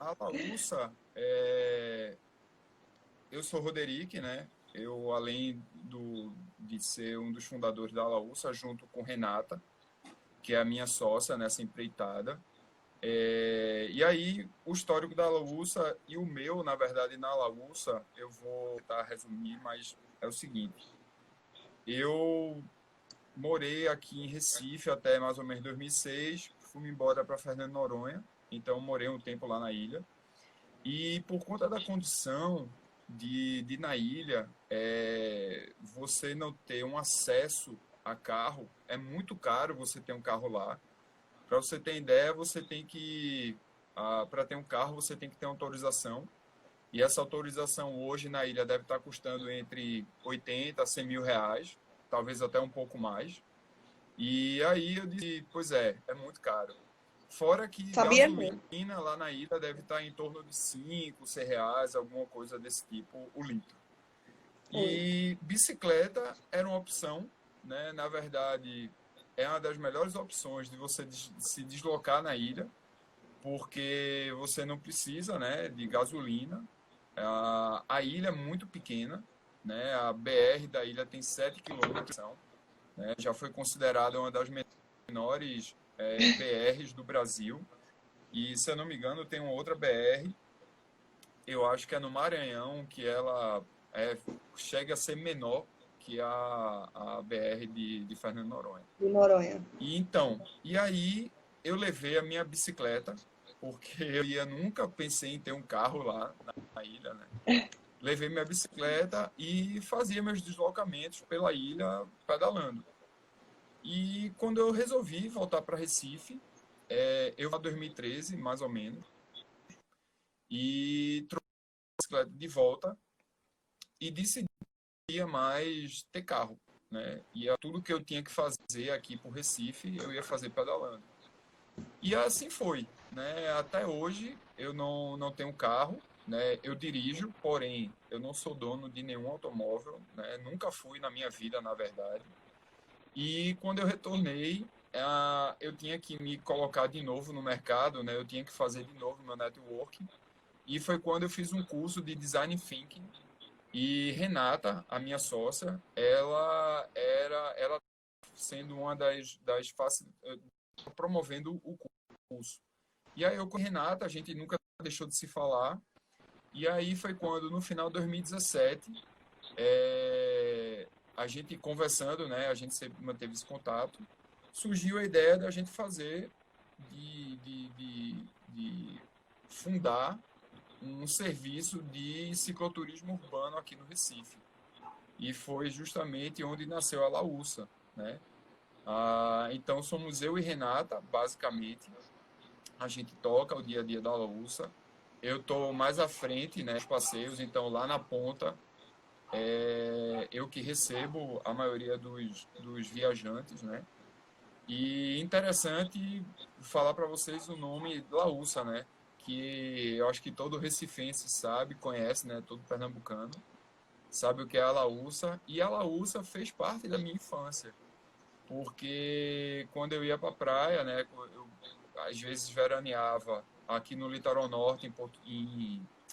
A Laúça, eu sou Roderick, né? Eu, além de ser um dos fundadores da Laúça, junto com Renata, que é a minha sócia nessa empreitada. E aí, o histórico da Laúça e o meu, na verdade, na Laúça, eu vou tentar resumir, mas é o seguinte. Eu morei aqui em Recife até mais ou menos 2006, fui embora para Fernando de Noronha, então morei um tempo lá na ilha. E por conta da condição de na ilha, você não ter um acesso a carro, é muito caro você ter um carro lá. Para você ter ideia, você tem que, para ter um carro, você tem que ter autorização. E essa autorização hoje na ilha deve estar custando entre 80 a 100 mil reais, talvez até um pouco mais. E aí eu disse, pois é muito caro. Fora que Sabia não. gasolina lá na ilha deve estar em torno de 5, 6 reais, alguma coisa desse tipo, o litro. Oi. E bicicleta era uma opção, né? Na verdade, é uma das melhores opções de você se deslocar na ilha, porque você não precisa, né, de gasolina. A ilha é muito pequena, né? A BR da ilha tem 7 quilômetros, né? Já foi considerada uma das menores BRs do Brasil. E, se eu não me engano, tem uma outra BR, eu acho que é no Maranhão, que ela é, chega a ser menor que a BR de Fernando de Noronha. De Noronha. E aí eu levei a minha bicicleta, porque nunca pensei em ter um carro lá na ilha, né? Levei minha bicicleta e fazia meus deslocamentos pela ilha pedalando. E quando eu resolvi voltar para Recife, eu em 2013, mais ou menos, e trouxe a bicicleta de volta e decidi mais ter carro, né? E tudo que eu tinha que fazer aqui por Recife, eu ia fazer pedalando. E assim foi, né? Até hoje eu não tenho carro, né? Eu dirijo, porém eu não sou dono de nenhum automóvel, né? Nunca fui na minha vida, na verdade. E quando eu retornei, eu tinha que me colocar de novo no mercado, né? Eu tinha que fazer de novo meu networking. E foi quando eu fiz um curso de Design Thinking. E Renata, a minha sócia, ela sendo uma promovendo o curso. E aí eu com a Renata, a gente nunca deixou de se falar. E aí foi quando, no final de 2017, a gente conversando, né, a gente sempre manteve esse contato, surgiu a ideia da gente fazer, de fundar um serviço de cicloturismo urbano aqui no Recife. E foi justamente onde nasceu a Laúça, né? Então somos eu e Renata, basicamente. A gente toca o dia a dia da Laúça. Eu estou mais à frente, né, dos passeios, então lá na ponta eu que recebo a maioria dos viajantes, né? E interessante falar para vocês o nome Laúça, né? Que eu acho que todo recifense sabe, conhece, né? Todo pernambucano sabe o que é a Laúça. E a Laúça fez parte da minha infância, porque quando eu ia para a praia, né? Eu às vezes veraneava aqui no litoral norte,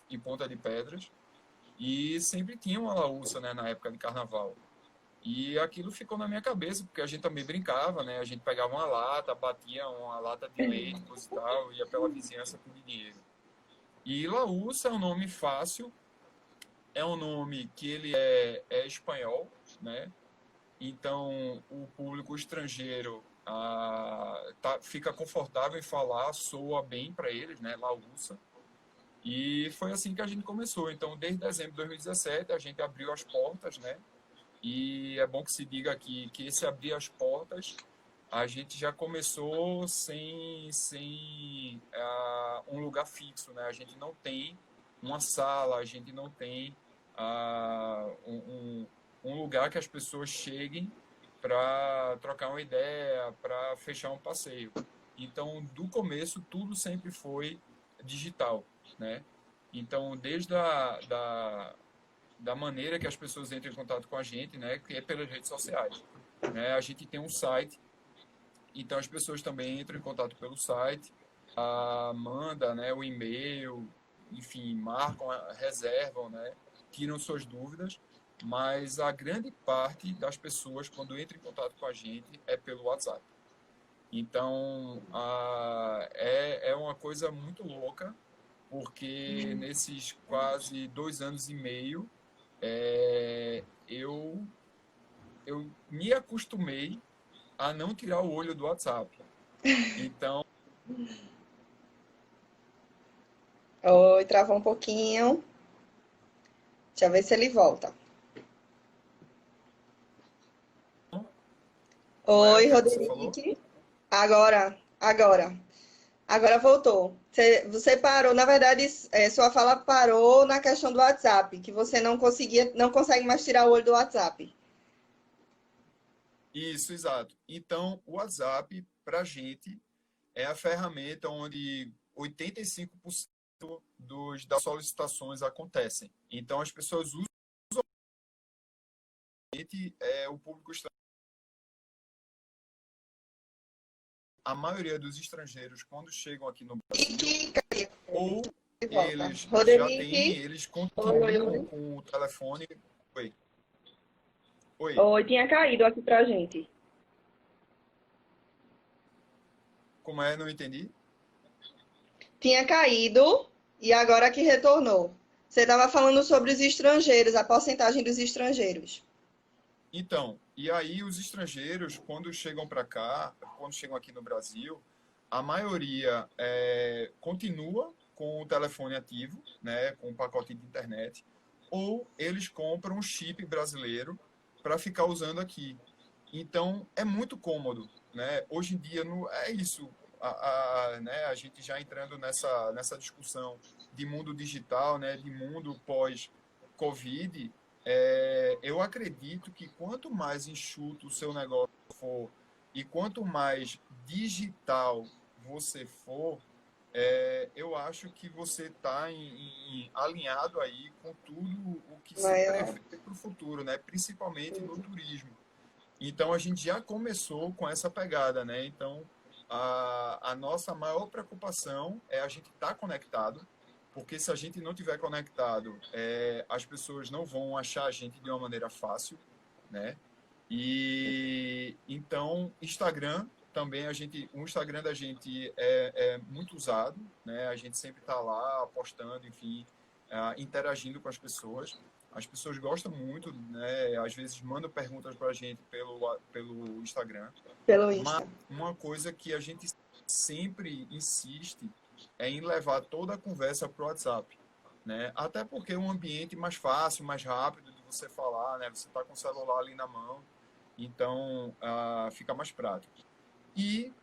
em Ponta de Pedras, e sempre tinha uma Laúça, né? Na época de carnaval. E aquilo ficou na minha cabeça, porque a gente também brincava, né? A gente pegava uma lata, batia uma lata de leite, coisa e tal, ia pela vizinhança com dinheiro. E Laúça é um nome fácil, é um nome que ele é espanhol, né? Então o público estrangeiro fica confortável em falar, soa bem para eles, né? Laúça. E foi assim que a gente começou. Então, desde dezembro de 2017, a gente abriu as portas, né? E é bom que se diga aqui que esse abrir as portas, a gente já começou sem um lugar fixo, né? A gente não tem uma sala, a gente não tem um lugar que as pessoas cheguem para trocar uma ideia, para fechar um passeio. Então, do começo, tudo sempre foi digital, né? Então, desde da maneira que as pessoas entram em contato com a gente, né, que é pelas redes sociais, né? A gente tem um site, então as pessoas também entram em contato pelo site. manda, né, o e-mail, enfim, marcam, reservam, né, tiram suas dúvidas, mas a grande parte das pessoas, quando entra em contato com a gente, é pelo WhatsApp. Então, é uma coisa muito louca, porque nesses quase 2 anos e meio, eu me acostumei a não tirar o olho do WhatsApp. Então, Oi, travou um pouquinho. Deixa eu ver se ele volta. o Oi, que é que você falou? Roderick. Agora. Agora voltou. Você parou, na verdade, sua fala parou na questão do WhatsApp, que você não consegue mais tirar o olho do WhatsApp. Isso, exato. Então, o WhatsApp, para a gente, é a ferramenta onde 85% das solicitações acontecem. Então, as pessoas usam o público estrangeiro. A maioria dos estrangeiros, quando chegam aqui no E Brasil, que ou de volta. eles já têm, Roderick. eles Oi, continuam oi. com o telefone. Oi, oi, Oi, tinha caído aqui pra gente. como é? Não entendi. Tinha caído e agora que retornou. Você estava falando sobre os estrangeiros, a porcentagem dos estrangeiros. Então, e aí os estrangeiros, quando chegam para cá, quando chegam aqui no Brasil, a maioria continua com o telefone ativo, né, com o pacote de internet, ou eles compram um chip brasileiro para ficar usando aqui. Então, é muito cômodo, né? Hoje em dia é isso, né, a gente já entrando nessa discussão de mundo digital, né, de mundo pós-Covid, eu acredito que quanto mais enxuto o seu negócio for e quanto mais digital você for, eu acho que você está alinhado aí com tudo o que se Maior. prevê para o futuro, né? Principalmente no turismo. Então a gente já começou com essa pegada, né? Então a nossa maior preocupação é a gente estar conectado, porque se a gente não tiver conectado, as pessoas não vão achar a gente de uma maneira fácil, né? E então Instagram também o Instagram da gente é muito usado, né? A gente sempre está lá postando, enfim, interagindo com as pessoas. As pessoas gostam muito, né? Às vezes mandam perguntas para a gente pelo Instagram. Pelo Mas Insta. uma coisa que a gente sempre insiste é em levar toda a conversa para o WhatsApp, né? Até porque é um ambiente mais fácil, mais rápido de você falar, né? Você está com o celular ali na mão, então fica mais prático. E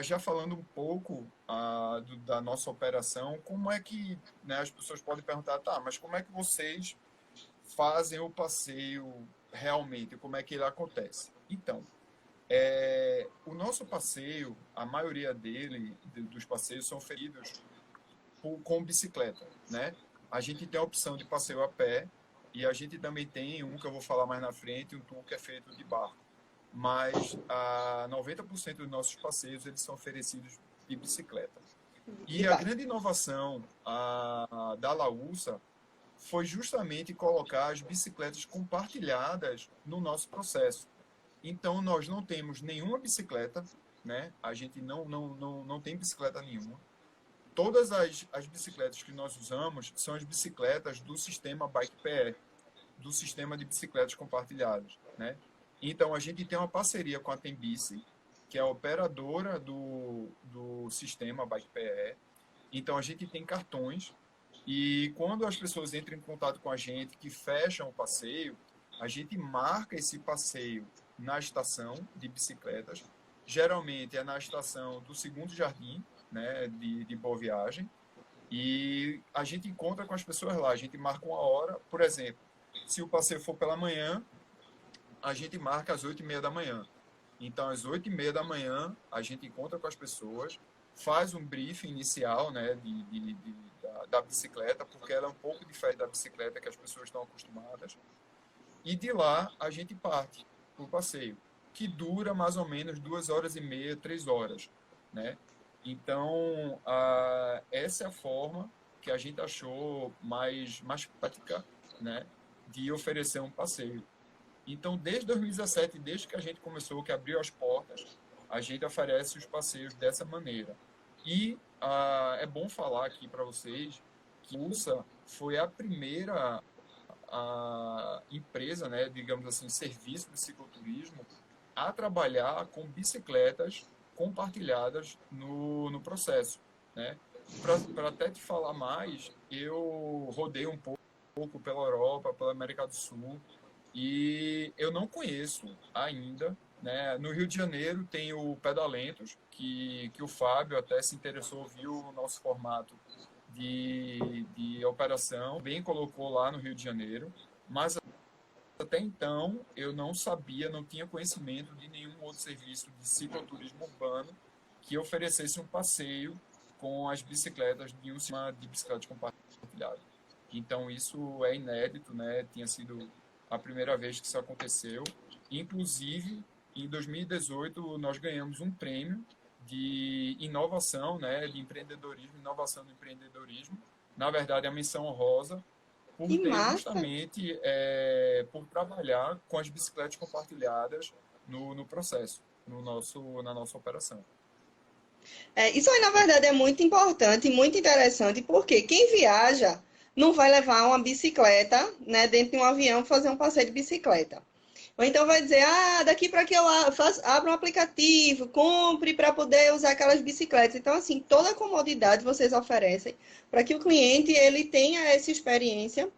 já falando um pouco da nossa operação, como é que, né, as pessoas podem perguntar, tá, mas como é que vocês fazem o passeio realmente? Como é que ele acontece? Então, o nosso passeio, a maioria dos passeios são feitos com bicicleta, né? A gente tem a opção de passeio a pé e a gente também tem um que eu vou falar mais na frente, um tour que é feito de barco. Mas 90% dos nossos passeios eles são oferecidos de bicicleta. De E a barco. grande inovação da Laúça foi justamente colocar as bicicletas compartilhadas no nosso processo. Então, nós não temos nenhuma bicicleta, né? A gente não tem bicicleta nenhuma. Todas as bicicletas que nós usamos são as bicicletas do sistema Bike PE, do sistema de bicicletas compartilhadas, né? Então, a gente tem uma parceria com a Tembici, que é a operadora do sistema Bike PE. Então, a gente tem cartões e quando as pessoas entram em contato com a gente, que fecham o passeio, a gente marca esse passeio na estação de bicicletas. Geralmente é na estação do Segundo Jardim, né, de Boa Viagem. E a gente encontra com as pessoas lá. A gente marca uma hora, por exemplo, se o passeio for pela manhã, a gente marca às 8h30 da manhã. Então, às 8h30 da manhã, a gente encontra com as pessoas, faz um briefing inicial, né, da bicicleta, porque ela é um pouco diferente da bicicleta que as pessoas estão acostumadas. E de lá, a gente parte para o passeio, que dura mais ou menos 2h30, 3 horas, né? Então, essa é a forma que a gente achou mais prática, né, de oferecer um passeio. Então, desde 2017, desde que a gente começou, que abriu as portas, a gente oferece os passeios dessa maneira. E é bom falar aqui para vocês que a USA foi a primeira empresa, né, digamos assim, serviço de cicloturismo, a trabalhar com bicicletas compartilhadas no processo, né? Para até te falar mais, eu rodei um pouco pela Europa, pela América do Sul, e eu não conheço ainda, né? No Rio de Janeiro tem o Pedalentos, que o Fábio até se interessou, viu o nosso formato de operação, bem colocou lá no Rio de Janeiro, mas até então eu não sabia, não tinha conhecimento de nenhum outro serviço de cicloturismo urbano que oferecesse um passeio com as bicicletas de um sistema de bicicletas compartilhada. Então isso é inédito, né? Tinha sido a primeira vez que isso aconteceu. Inclusive, em 2018 nós ganhamos um prêmio de inovação, né? De empreendedorismo, inovação do empreendedorismo. Na verdade, a menção honrosa por Que ter massa! justamente por trabalhar com as bicicletas compartilhadas no processo, na nossa operação. Isso aí, na verdade, é muito importante e muito interessante, porque quem viaja não vai levar uma bicicleta, né, dentro de um avião fazer um passeio de bicicleta. Ou então vai dizer, daqui para que eu abro um aplicativo, compre para poder usar aquelas bicicletas. Então, assim, toda a comodidade vocês oferecem para que o cliente ele tenha essa experiência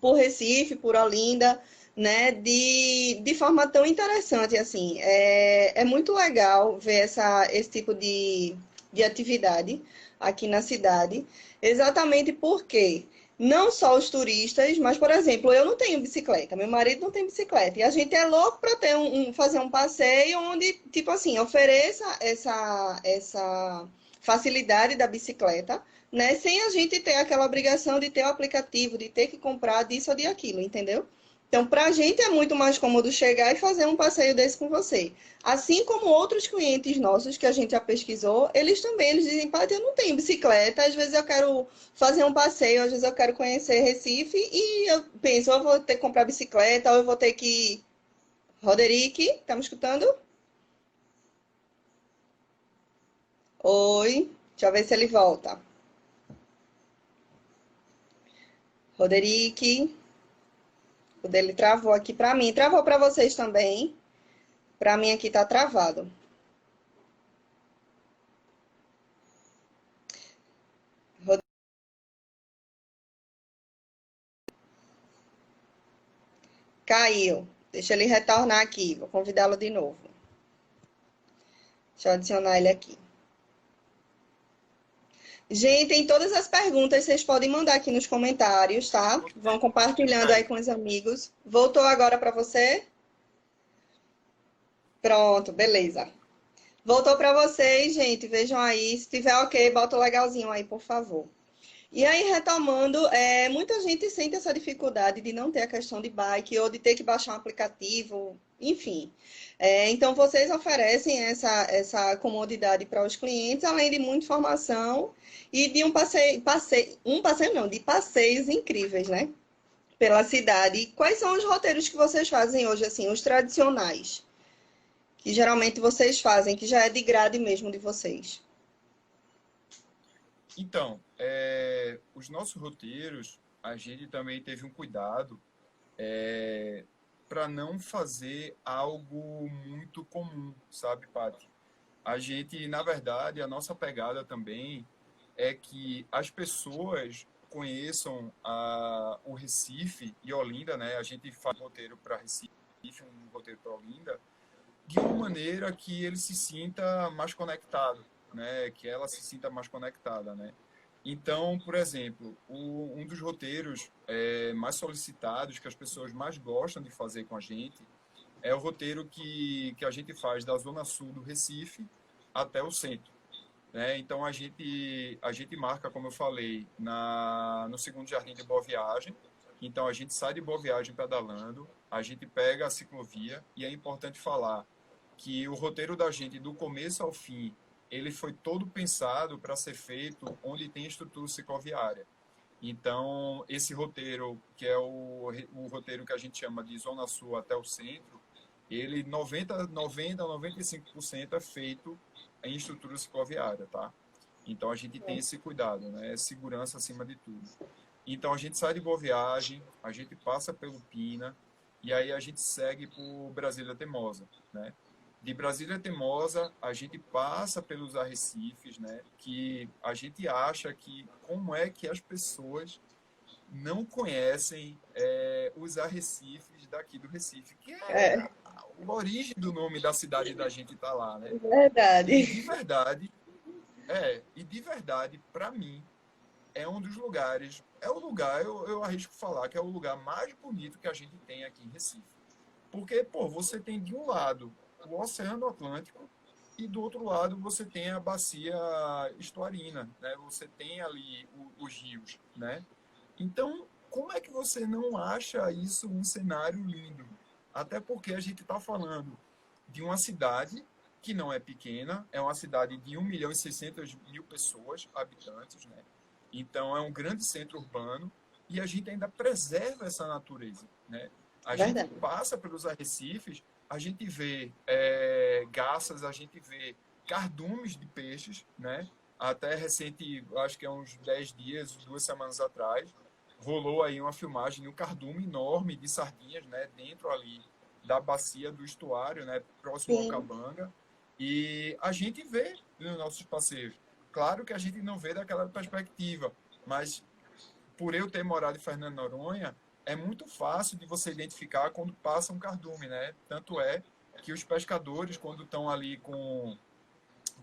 por Recife, por Olinda, né, de forma tão interessante, assim. É muito legal ver esse tipo de atividade aqui na cidade, exatamente porque não só os turistas, mas, por exemplo, eu não tenho bicicleta, meu marido não tem bicicleta, e a gente é louco para ter fazer um passeio onde, tipo assim, ofereça essa facilidade da bicicleta, né? Sem a gente ter aquela obrigação de ter o aplicativo, de ter que comprar disso ou de aquilo, entendeu? Então, para a gente é muito mais cômodo chegar e fazer um passeio desse com você. Assim como outros clientes nossos que a gente já pesquisou, eles dizem, Paty, eu não tenho bicicleta, às vezes eu quero fazer um passeio, às vezes eu quero conhecer Recife e eu penso, ou eu vou ter que comprar bicicleta, ou eu vou ter que... Roderick, tá me escutando? Oi, deixa eu ver se ele volta. Roderick, o dele travou aqui para mim, travou para vocês também. Para mim aqui tá travado. Caiu. Deixa ele retornar aqui. Vou convidá-lo de novo. Deixa eu adicionar ele aqui. Gente, tem todas as perguntas, vocês podem mandar aqui nos comentários, tá? Vão compartilhando aí com os amigos. Voltou agora para você? Pronto, beleza. Voltou para vocês, gente. Vejam aí. Se tiver ok, bota o legalzinho aí, por favor. E aí, retomando, muita gente sente essa dificuldade de não ter a questão de bike ou de ter que baixar um aplicativo, enfim. Então, vocês oferecem essa comodidade para os clientes, além de muita informação e de um passeio não, de passeios incríveis, né? Pela cidade. E quais são os roteiros que vocês fazem hoje, assim, os tradicionais, que geralmente vocês fazem, que já é de grade mesmo de vocês? Então, os nossos roteiros, a gente também teve um cuidado para não fazer algo muito comum, sabe, Paty? A gente, na verdade, a nossa pegada também é que as pessoas conheçam o Recife e Olinda, né? A gente faz um roteiro para Recife, um roteiro para Olinda, de uma maneira que ele se sinta mais conectado, né? Que ela se sinta mais conectada, né? Então, por exemplo, um dos roteiros mais solicitados, que as pessoas mais gostam de fazer com a gente, é o roteiro que a gente faz da zona sul do Recife até o centro, né? Então, a gente marca, como eu falei, no segundo Jardim de Boa Viagem. Então, a gente sai de Boa Viagem pedalando, a gente pega a ciclovia, e é importante falar que o roteiro da gente, do começo ao fim, ele foi todo pensado para ser feito onde tem estrutura cicloviária. Então, esse roteiro, que é o roteiro que a gente chama de Zona Sul até o centro, ele 95% é feito em estrutura cicloviária, tá? Então, a gente tem esse cuidado, né? Segurança acima de tudo. Então, a gente sai de Boa Viagem, a gente passa pelo Pina, e aí a gente segue por Brasília Teimosa, né? De Brasília Teimosa, a gente passa pelos arrecifes, né? Que a gente acha que como é que as pessoas não conhecem os arrecifes daqui do Recife, que é É, a origem do nome da cidade da gente tá lá, né? E verdade. de verdade, para mim, é um dos lugares, é o lugar, eu arrisco falar que é o lugar mais bonito que a gente tem aqui em Recife. Porque, pô, você tem de um lado o Oceano Atlântico e do outro lado você tem a bacia estuarina, né? Você tem ali os rios, né? Então, como é que você não acha isso um cenário lindo? Até porque a gente está falando de uma cidade que não é pequena, é uma cidade de 1.600.000 pessoas, habitantes, né? Então, é um grande centro urbano e a gente ainda preserva essa natureza, né? A gente Verdade. passa pelos arrecifes, a gente vê garças, a gente vê cardumes de peixes, né? Até recente, acho que é uns 10 dias, 2 semanas atrás, rolou aí uma filmagem de um cardume enorme de sardinhas, né? Dentro ali da bacia do estuário, né? Próximo ao Sim, Cabanga. E a gente vê nos nossos passeios. Claro que a gente não vê daquela perspectiva, mas por eu ter morado em Fernando de Noronha, é muito fácil de você identificar quando passa um cardume, né? Tanto é que os pescadores, quando estão ali com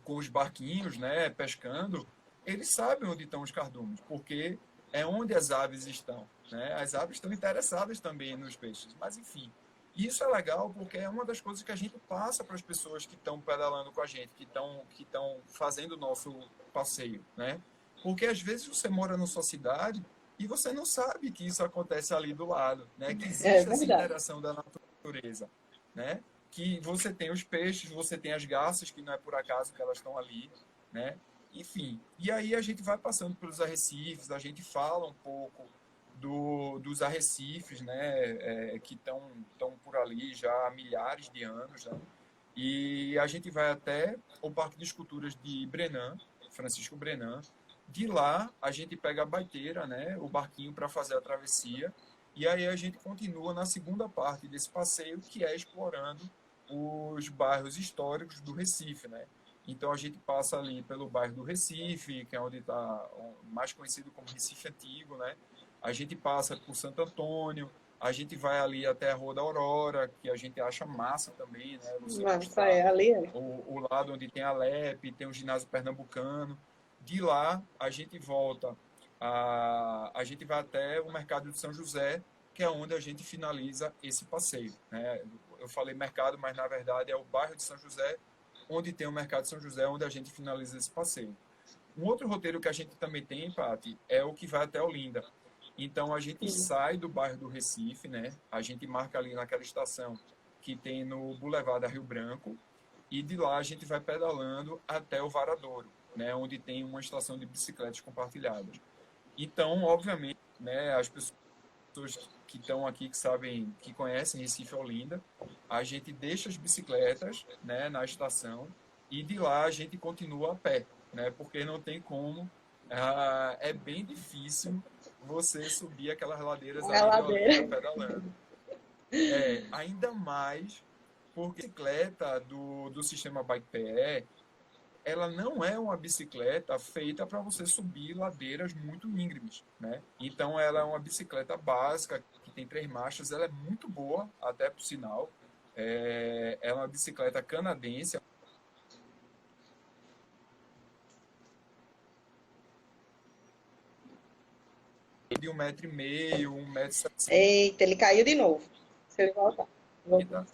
os barquinhos, né, pescando, eles sabem onde estão os cardumes, porque é onde as aves estão, né? As aves estão interessadas também nos peixes, mas enfim. Isso é legal porque é uma das coisas que a gente passa para as pessoas que estão pedalando com a gente, que estão fazendo o nosso passeio, né? Porque às vezes você mora na sua cidade e você não sabe que isso acontece ali do lado, né? Que é existe essa verdade. interação da natureza, né? Que você tem os peixes, você tem as garças, que não é por acaso que elas estão ali, né? Enfim, e aí a gente vai passando pelos arrecifes, a gente fala um pouco dos arrecifes, né, que estão por ali já há milhares de anos, né? E a gente vai até o Parque de Esculturas de Brenan, Francisco Brenan. De lá, a gente pega a baiteira, né, o barquinho para fazer a travessia. E aí a gente continua na segunda parte desse passeio, que é explorando os bairros históricos do Recife, né? Então a gente passa ali pelo bairro do Recife, que é onde está mais conhecido como Recife Antigo, né? A gente passa por Santo Antônio, a gente vai ali até a Rua da Aurora, que a gente acha massa também, né? Você Nossa, mostrar ali é. o lado onde tem a LEP, tem o ginásio pernambucano. De lá, a gente volta, a gente vai até o Mercado de São José, que é onde a gente finaliza esse passeio, né? Eu falei mercado, mas na verdade é o bairro de São José, onde tem o Mercado de São José, onde a gente finaliza esse passeio. Um outro roteiro que a gente também tem, Paty, é o que vai até Olinda. Então a gente Sim. sai do bairro do Recife, né? A gente marca ali naquela estação que tem no Boulevard da Rio Branco, e de lá a gente vai pedalando até o Varadouro, né? Onde tem uma estação de bicicletas compartilhadas. Então, obviamente, né, as pessoas que estão aqui, que sabem, que conhecem Recife e Olinda, a gente deixa as bicicletas, né, na estação e de lá a gente continua a pé, né? Porque não tem como, é bem difícil você subir aquelas ladeiras A ali de Olinda ladeira. pedalando. Ainda mais porque a bicicleta do sistema Bike PE, ela não é uma bicicleta feita para você subir ladeiras muito íngremes, né? Então ela é uma bicicleta básica que tem 3 marchas, ela é muito boa, até por sinal. É uma bicicleta canadense de 1,5 m, 1,70 m. Eita, ele caiu de novo. Se ele voltar. Voltou.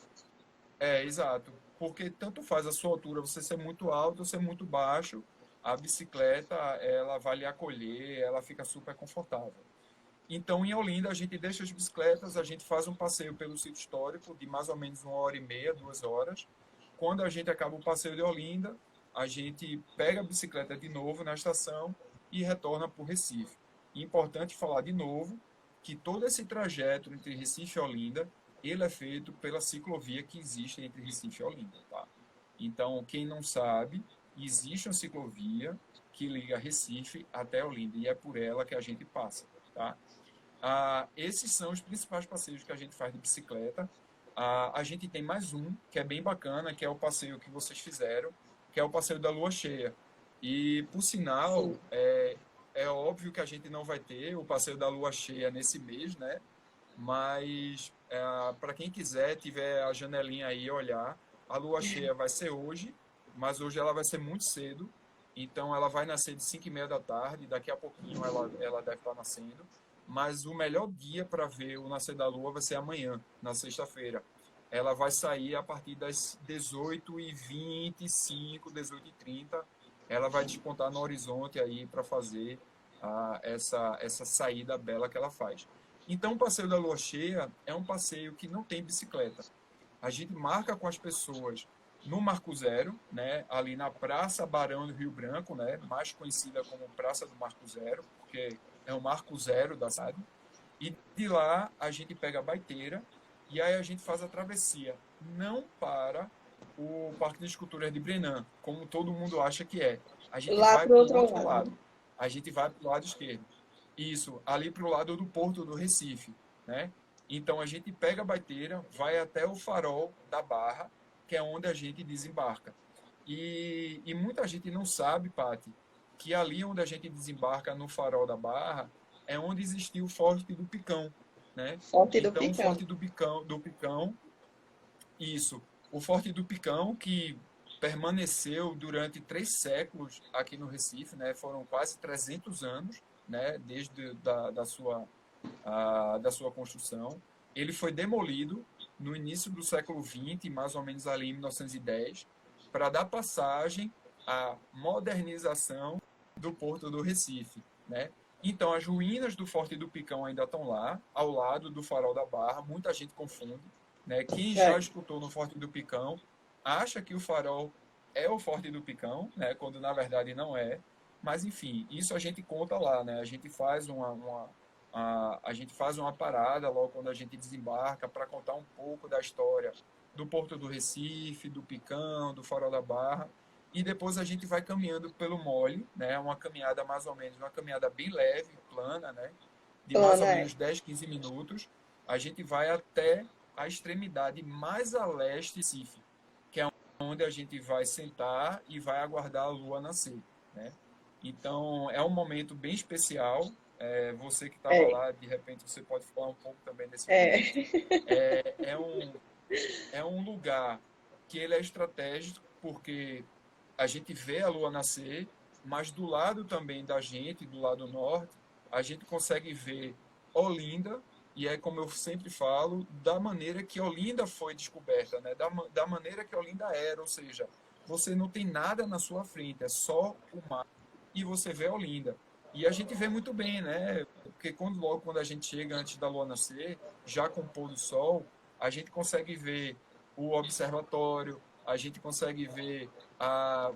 Exato. Porque tanto faz a sua altura, você ser muito alto ou ser muito baixo, a bicicleta ela vai lhe acolher, ela fica super confortável. Então, em Olinda, a gente deixa as bicicletas, a gente faz um passeio pelo sítio histórico de mais ou menos 1 hora e meia, 2 horas. Quando a gente acaba o passeio de Olinda, a gente pega a bicicleta de novo na estação e retorna para o Recife. Importante falar de novo que todo esse trajeto entre Recife e Olinda, ele é feito pela ciclovia que existe entre Recife e Olinda, tá? Então, quem não sabe, existe uma ciclovia que liga Recife até Olinda, e é por ela que a gente passa, tá? Esses são os principais passeios que a gente faz de bicicleta. A gente tem mais um, que é bem bacana, que é o passeio que vocês fizeram, que é o passeio da lua cheia. E, por sinal, Sim. é óbvio que a gente não vai ter o passeio da lua cheia nesse mês, né? Mas, para quem quiser, tiver a janelinha aí, olhar, a lua cheia vai ser hoje, mas hoje ela vai ser muito cedo. Então, ela vai nascer de 5h30 da tarde, daqui a pouquinho ela deve estar nascendo. Mas o melhor dia para ver o nascer da lua vai ser amanhã, na sexta-feira. Ela vai sair a partir das 18h25, 18h30. Ela vai despontar no horizonte aí para fazer essa saída bela que ela faz. Então, o passeio da lua cheia é um passeio que não tem bicicleta. A gente marca com as pessoas no Marco Zero, né, ali na Praça Barão do Rio Branco, né, mais conhecida como Praça do Marco Zero, porque é o Marco Zero da cidade. E de lá a gente pega a baiteira e aí a gente faz a travessia. Não para o Parque de Esculturas de Brenan, como todo mundo acha que é. A gente Lá vai pro para o outro outro lado. lado. A gente vai para o lado esquerdo. Isso, ali para o lado do Porto do Recife, né? Então a gente pega a baiteira, vai até o farol da Barra, que é onde a gente desembarca. E muita gente não sabe, Paty, que ali onde a gente desembarca no farol da Barra é onde existiu o Forte do Picão, né? Forte do Então o Picão. Forte do Picão, isso, o Forte do Picão que permaneceu durante 3 séculos aqui no Recife, né? Foram quase 300 anos, né? Desde da sua construção. Ele foi demolido no início do século XX, mais ou menos ali em 1910, para dar passagem à modernização do Porto do Recife, né? Então, as ruínas do Forte do Picão ainda estão lá, ao lado do Farol da Barra. Muita gente confunde, né? Quem já É, escutou no Forte do Picão acha que o farol é o Forte do Picão, né? Quando na verdade não é. Mas enfim, isso a gente conta lá, né? A gente faz uma parada logo quando a gente desembarca para contar um pouco da história do Porto do Recife, do Picão, do Farol da Barra. E depois a gente vai caminhando pelo mole, né? Uma caminhada mais ou menos, uma caminhada bem leve, plana, né? De mais ou plana, é. menos 10, 15 minutos. A gente vai até a extremidade mais a leste de Recife, que é onde a gente vai sentar e vai aguardar a lua nascer, né? Então, é um momento bem especial. Você que estava É, lá, de repente você pode falar um pouco também desse momento. é. É um lugar que ele é estratégico porque a gente vê a lua nascer, mas do lado também da gente, do lado norte, a gente consegue ver Olinda, e é como eu sempre falo, da maneira que Olinda foi descoberta, né? Da maneira que Olinda era, ou seja, você não tem nada na sua frente, é só o mar, e você vê Olinda. E a gente vê muito bem, né? Porque logo quando a gente chega antes da lua nascer, já com o pôr do sol, a gente consegue ver o observatório, a gente consegue ver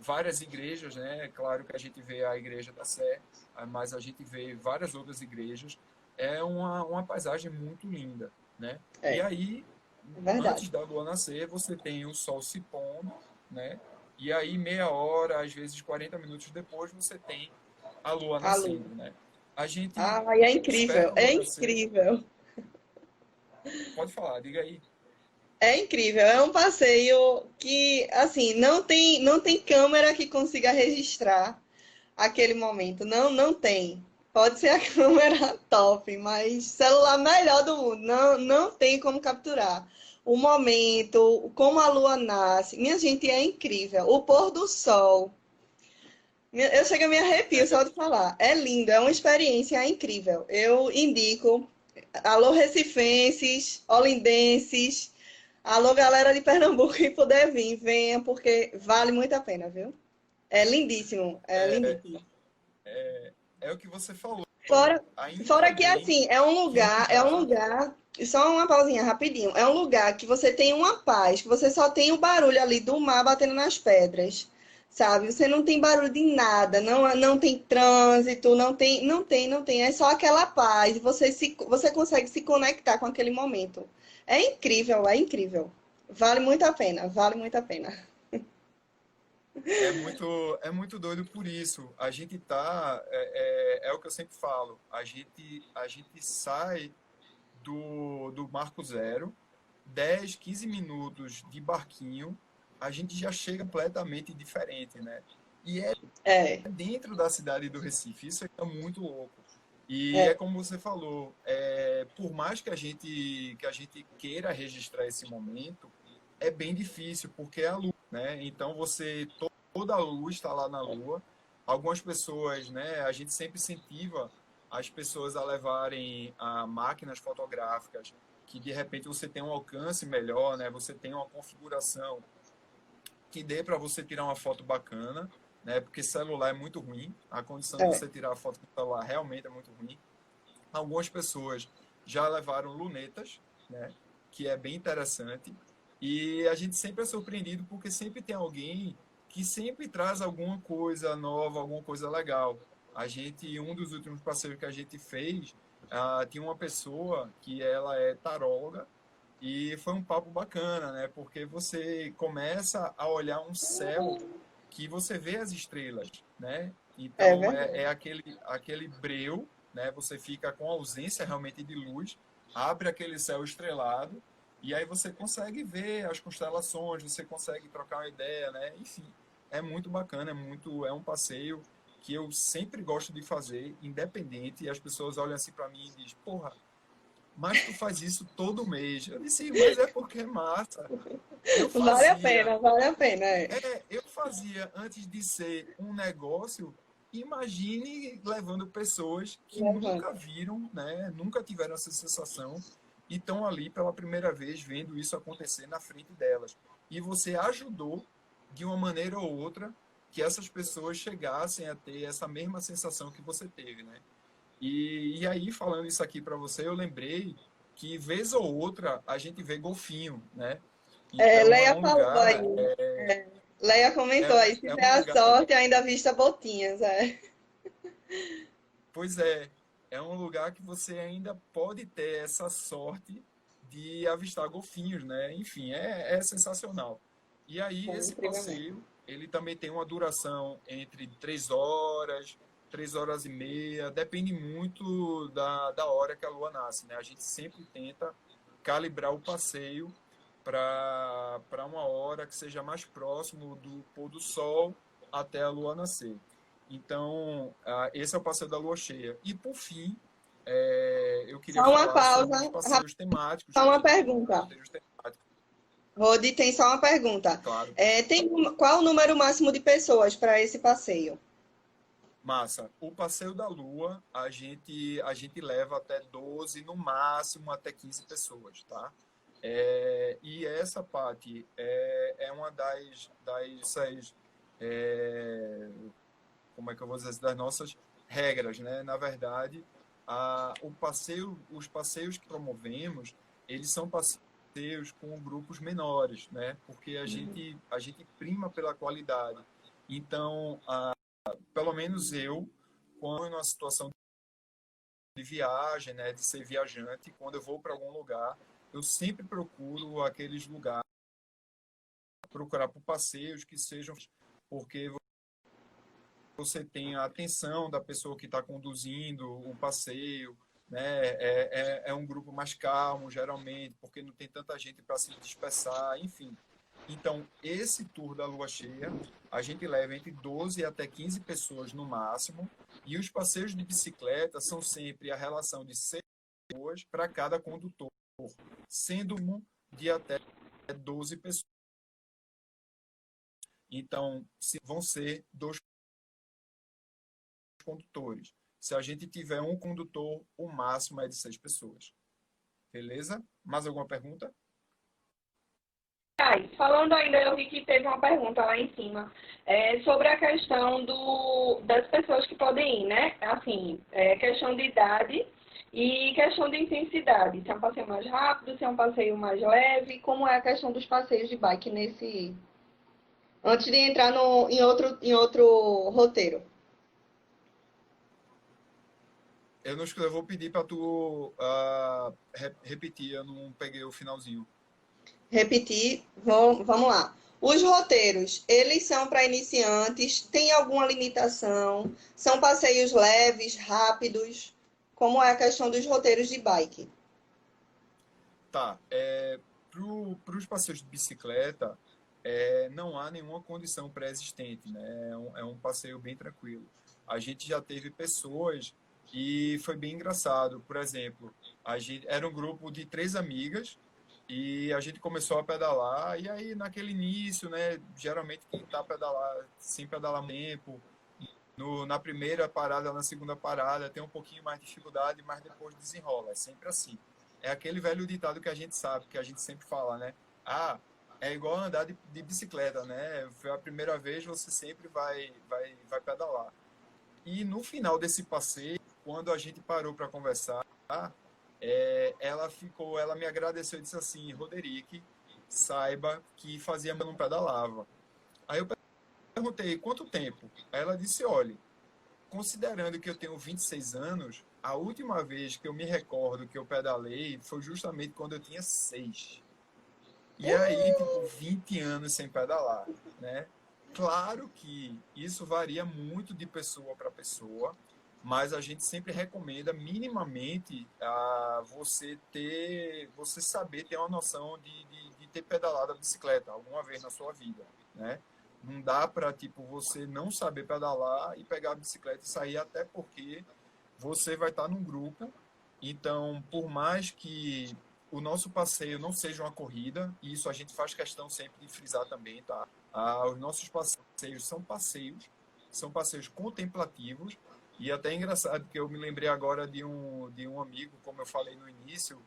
várias igrejas, né? É claro que a gente vê a igreja da Sé, mas a gente vê várias outras igrejas. É uma paisagem muito linda, né? E É, aí, é verdade. antes da lua nascer, você tem o sol se pondo, né? E aí, meia hora, às vezes 40 minutos depois, você tem a lua A lua. nascendo, né? A gente Ai, é espera incrível, a lua é nascer. incrível. Pode falar, diga aí. É incrível, é um passeio que, assim, não tem câmera que consiga registrar aquele momento. Não, não tem. Pode ser a câmera top, mas celular melhor do mundo. Não, não tem como capturar. O momento, como a lua nasce. Minha gente, é incrível. O pôr do sol. Eu chego a me arrepio só de falar. É lindo, é uma experiência incrível. Eu indico. Alô, recifenses, olindenses. Alô, galera de Pernambuco, que puder vir, venha, porque vale muito a pena, viu? É lindíssimo, é É, lindíssimo. é o que você falou. Fora, Ainda fora que bem assim, que não é um dá. lugar, só uma pausinha rapidinho, é um lugar que você tem uma paz, que você só tem o barulho ali do mar batendo nas pedras. sabe? Você não tem barulho de nada, não tem trânsito, não tem. É só aquela paz. Você consegue se conectar com aquele momento. É incrível, é incrível. Vale muito a pena, vale muito a pena. É muito doido por isso. A gente tá, é o que eu sempre falo, a gente sai do Marco Zero, 10, 15 minutos de barquinho, a gente já chega completamente diferente, né? E é É, dentro da cidade do Recife, isso é muito louco. E é é, como você falou, por mais que a gente queira registrar esse momento, é bem difícil, porque é a luz, né? Então toda a luz está lá na lua. Algumas pessoas, né? A gente sempre incentiva as pessoas a levarem máquinas fotográficas que de repente você tem um alcance melhor, né? Você tem uma configuração que dê para você tirar uma foto bacana, né? Porque celular é muito ruim. A condição de é. você tirar a foto com celular realmente é muito ruim. Algumas pessoas já levaram lunetas, né? Que é bem interessante. E a gente sempre é surpreendido porque sempre tem alguém que sempre traz alguma coisa nova, alguma coisa legal. Um dos últimos passeios que a gente fez, tinha uma pessoa que ela é taróloga e foi um papo bacana, né? Porque você começa a olhar um céu que você vê as estrelas, né? É Então é verdade. aquele breu, né? Você fica com ausência realmente de luz, abre aquele céu estrelado e aí você consegue ver as constelações, você consegue trocar uma ideia, né? Enfim, é muito bacana, é um passeio que eu sempre gosto de fazer, independente, e as pessoas olham assim para mim e dizem, porra, mas tu faz isso todo mês. Eu disse, mas é porque é massa. Eu Vale a fazia, pena, vale a pena. É. eu fazia antes de ser um negócio. Imagine levando pessoas que Levando. nunca viram, né? Nunca tiveram essa sensação e estão ali pela primeira vez vendo isso acontecer na frente delas. E você ajudou de uma maneira ou outra que essas pessoas chegassem a ter essa mesma sensação que você teve, né? E aí, falando isso aqui para você, eu lembrei que, vez ou outra, a gente vê golfinho, né? É, Então, Leia falou aí. Leia comentou aí, se é der um a lugar, sorte, ainda vista botinhas. É. pois é um lugar que você ainda pode ter essa sorte de avistar golfinhos, né? Enfim, é sensacional. E aí, É esse incrível mesmo. passeio, ele também tem uma duração entre 3 horas, 3 horas e meia, depende muito da hora que a lua nasce, né? A gente sempre tenta calibrar o passeio para uma hora que seja mais próximo do pôr do sol até a lua nascer. Então, esse é o passeio da lua cheia. E, por fim, eu queria Só uma falar sobre os pausa, passeios temáticos só que a uma gente tem, os pergunta. roteiros temáticos, Rodi, tem só uma pergunta. claro. Qual o número máximo de pessoas para esse passeio? Massa. O passeio da lua, a gente leva até 12, no máximo até 15 pessoas, tá? E essa parte é uma é, como é que eu vou dizer, assim, das nossas regras, né? Na verdade, os passeios que promovemos, eles são passeios com grupos menores, né? Porque a gente prima pela qualidade. Então, pelo menos eu, quando numa situação de viagem, né, de ser viajante, quando eu vou para algum lugar, eu sempre procuro aqueles lugares, procurar por passeios que sejam, porque você tem a atenção da pessoa que está conduzindo o passeio, né? É um grupo mais calmo, geralmente, porque não tem tanta gente para se dispersar, enfim. Então, esse tour da lua cheia, a gente leva entre 12 até 15 pessoas no máximo, e os passeios de bicicleta são sempre a relação de 6 pessoas para cada condutor, sendo um de até 12 pessoas. Então, vão ser dois condutores. Se a gente tiver um condutor, o máximo é de 6 pessoas. Beleza? Mais alguma pergunta? Falando ainda, eu vi que teve uma pergunta lá em cima sobre a questão das pessoas que podem ir, né? Assim, questão de idade e questão de intensidade. Se é um passeio mais rápido, se é um passeio mais leve, como é a questão dos passeios de bike nesse. Antes de entrar em outro roteiro. Eu não escrevo, eu vou pedir para tu repetir, eu não peguei o finalzinho. Repetir, vamos lá. Os roteiros, eles são para iniciantes? Tem alguma limitação? São passeios leves, rápidos? Como é a questão dos roteiros de bike? Tá, para os passeios de bicicleta, não há nenhuma condição pré-existente, né? É um passeio bem tranquilo. A gente já teve pessoas e foi bem engraçado. Por exemplo, era um grupo de 3 amigas e a gente começou a pedalar. E aí, naquele início, né? Geralmente quem está pedalar, sem pedalar muito tempo, na primeira parada, na segunda parada, tem um pouquinho mais de dificuldade, mas depois desenrola. É sempre assim. É aquele velho ditado que a gente sabe, que a gente sempre fala, né? Ah, é igual andar de bicicleta, né? Foi a primeira vez, você sempre vai pedalar. E no final desse passeio, quando a gente parou para conversar, ela me agradeceu e disse assim, Roderick, saiba que fazia mas não pedalava. Aí eu perguntei, quanto tempo? Aí ela disse, olha, considerando que eu tenho 26 anos, a última vez que eu me recordo que eu pedalei foi justamente quando eu tinha 6. E aí, tipo, 20 anos sem pedalar, né? Claro que isso varia muito de pessoa para pessoa, mas a gente sempre recomenda minimamente você saber ter uma noção de ter pedalado a bicicleta alguma vez na sua vida, né? Não dá para tipo você não saber pedalar e pegar a bicicleta e sair, até porque você vai estar num grupo. Então, por mais que o nosso passeio não seja uma corrida, e isso a gente faz questão sempre de frisar também, tá? Os nossos passeios são passeios contemplativos, e até é engraçado que eu me lembrei agora de um amigo, como eu falei no início,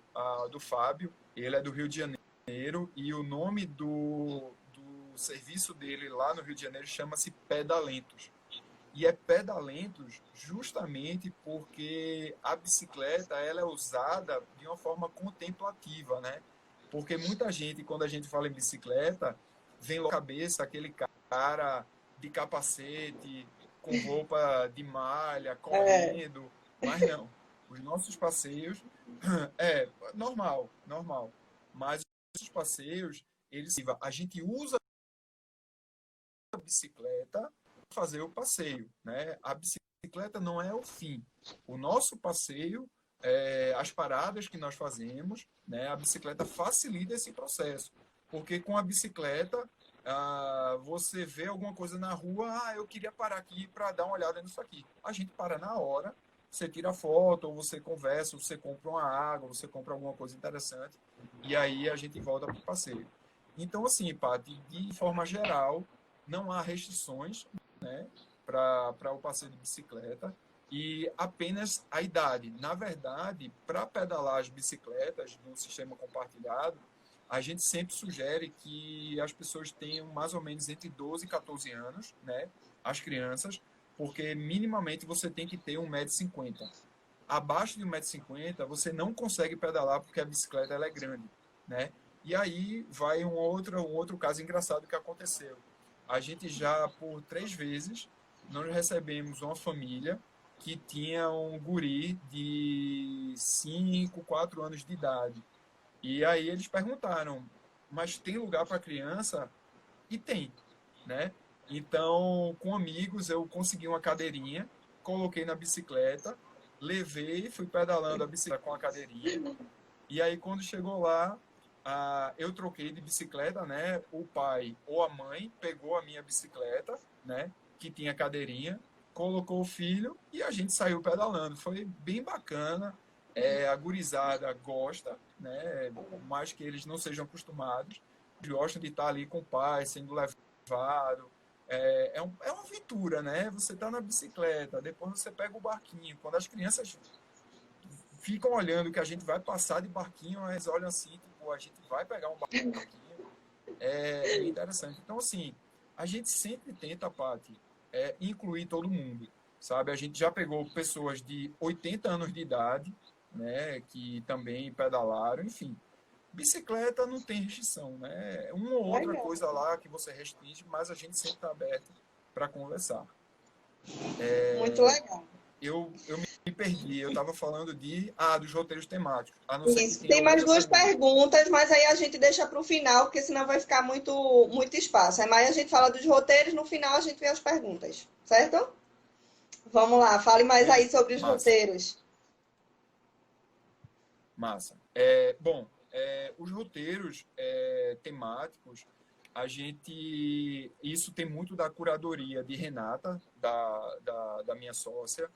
do Fábio, ele é do Rio de Janeiro, e o nome do serviço dele lá no Rio de Janeiro chama-se Pedalentos. E é pedalentos justamente porque a bicicleta ela é usada de uma forma contemplativa, né? Porque muita gente, quando a gente fala em bicicleta, vem logo à cabeça aquele cara de capacete, com roupa de malha, É, correndo, mas não. Os nossos passeios é normal, normal. Mas os nossos passeios, a gente usa a bicicleta para fazer o passeio, né? A bicicleta não é o fim. O nosso passeio, as paradas que nós fazemos, né? A bicicleta facilita esse processo, porque com a bicicleta você vê alguma coisa na rua, eu queria parar aqui para dar uma olhada nisso aqui. A gente para na hora, você tira foto, ou você conversa, ou você compra uma água, você compra alguma coisa interessante, e aí a gente volta para o passeio. Então, assim, Paty, de forma geral, não há restrições, né, para o passeio de bicicleta e apenas a idade. Na verdade, para pedalar as bicicletas no sistema compartilhado, a gente sempre sugere que as pessoas tenham mais ou menos entre 12 e 14 anos, né, as crianças, porque minimamente você tem que ter 1,50 m. Abaixo de 1,50 m você não consegue pedalar porque a bicicleta ela é grande, né? E aí vai um outro caso engraçado que aconteceu. A gente já, por 3 vezes, nós recebemos uma família que tinha um guri de 5, 4 anos de idade. E aí eles perguntaram, mas tem lugar para criança? E tem, né? Então, com amigos, eu consegui uma cadeirinha, coloquei na bicicleta, levei, fui pedalando a bicicleta com a cadeirinha, e aí, quando chegou lá, eu troquei de bicicleta, né? O pai ou a mãe pegou a minha bicicleta, né? Que tinha cadeirinha, colocou o filho e a gente saiu pedalando. Foi bem bacana. A gurizada gosta, né? Por mais que eles não sejam acostumados, gostam de estar ali com o pai, sendo levado. É uma aventura, né? Você está na bicicleta, depois você pega o barquinho. Quando as crianças ficam olhando que a gente vai passar de barquinho, mas olham assim, tipo, a gente vai pegar um barquinho. É bem interessante. Então, assim, a gente sempre tenta, Paty, incluir todo mundo, sabe? A gente já pegou pessoas de 80 anos de idade, né, que também pedalaram, enfim. Bicicleta não tem restrição, né? Uma ou outra Legal. coisa lá que você restringe, mas a gente sempre está aberto para conversar. Muito legal. Eu me perdi, eu estava falando dos roteiros temáticos, a não ser que Isso. tenha Tem mais outra duas pergunta. perguntas, mas aí a gente deixa para o final, porque senão vai ficar muito espaço. Aí mais a gente fala dos roteiros, no final a gente vê as perguntas, certo? Vamos lá, fale mais aí sobre os Massa, roteiros. massa. Bom, os roteiros temáticos, isso tem muito da curadoria de Renata, da minha sócia,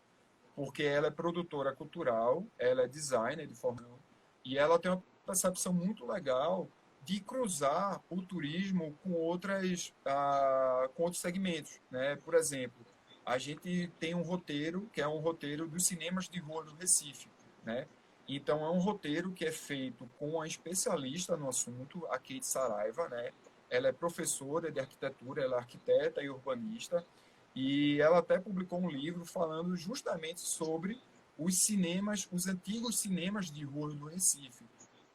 porque ela é produtora cultural, ela é designer de formação, e ela tem uma percepção muito legal de cruzar o turismo com outros segmentos, né? Por exemplo, a gente tem um roteiro que é um roteiro dos cinemas de rua do Recife, né? Então é um roteiro que é feito com a especialista no assunto, a Kate Saraiva, né? Ela é professora de arquitetura, ela é arquiteta e urbanista, e ela até publicou um livro falando justamente sobre os antigos cinemas de rua do Recife.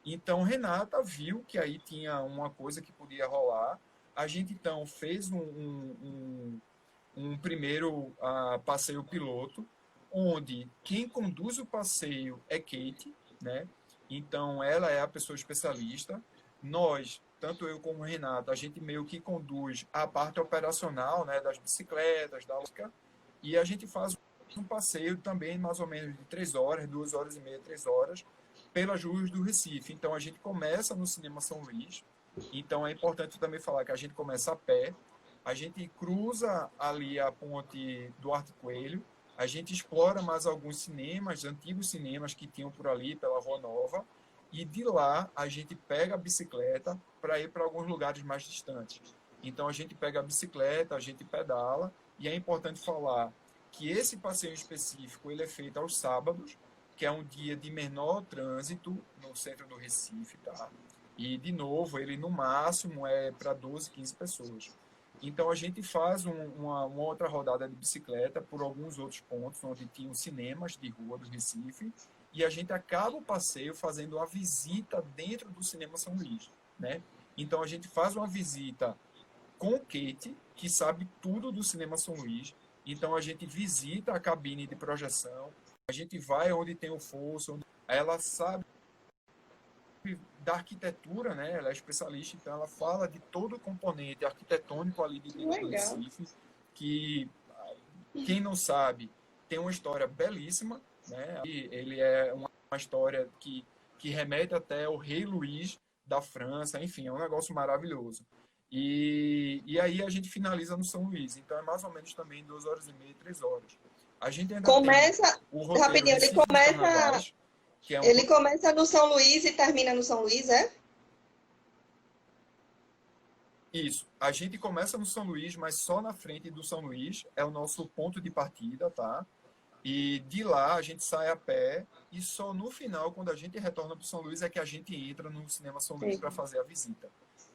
Então, Renata viu que aí tinha uma coisa que podia rolar. A gente, então, fez um primeiro passeio piloto, onde quem conduz o passeio é Kate, né? Então, ela é a pessoa especialista. Nós, tanto eu como o Renato, a gente meio que conduz a parte operacional, né, das bicicletas, da música, e a gente faz um passeio também mais ou menos de 3 horas, 2 horas e meia, 3 horas, pelas ruas do Recife. Então, a gente começa no Cinema São Luís. Então, é importante também falar que a gente começa a pé, a gente cruza ali a ponte Duarte Coelho, a gente explora mais alguns cinemas, antigos cinemas que tinham por ali, pela Rua Nova, e de lá a gente pega a bicicleta para ir para alguns lugares mais distantes. Então a gente pega a bicicleta, a gente pedala, e é importante falar que esse passeio específico ele é feito aos sábados, que é um dia de menor trânsito no centro do Recife, tá? E de novo, ele no máximo é para 12, 15 pessoas. Então a gente faz uma outra rodada de bicicleta por alguns outros pontos onde tinham cinemas de rua do Recife, e a gente acaba o passeio fazendo uma visita dentro do Cinema São Luís, né? Então a gente faz uma visita com Kate, que sabe tudo do Cinema São Luís. Então a gente visita a cabine de projeção, a gente vai onde tem o fosso, ela sabe da arquitetura, né? Ela é especialista, então ela fala de todo o componente arquitetônico ali de dentro do Legal. Recife, que quem não sabe tem uma história belíssima, né? E ele é uma história que remete até ao Rei Luís da França, enfim, é um negócio maravilhoso. E aí a gente finaliza no São Luís, então é mais ou menos também 2 horas e meia, 3 horas. A gente ainda tem Começa, o roteiro rapidinho, Recife dos Carnavais, que é um. ele começa no São Luís e termina no São Luís, é? Isso. A gente começa no São Luís, mas só na frente do São Luís é o nosso ponto de partida, tá? E de lá a gente sai a pé e só no final, quando a gente retorna para o São Luís, é que a gente entra no Cinema São Luís Sim. para fazer a visita.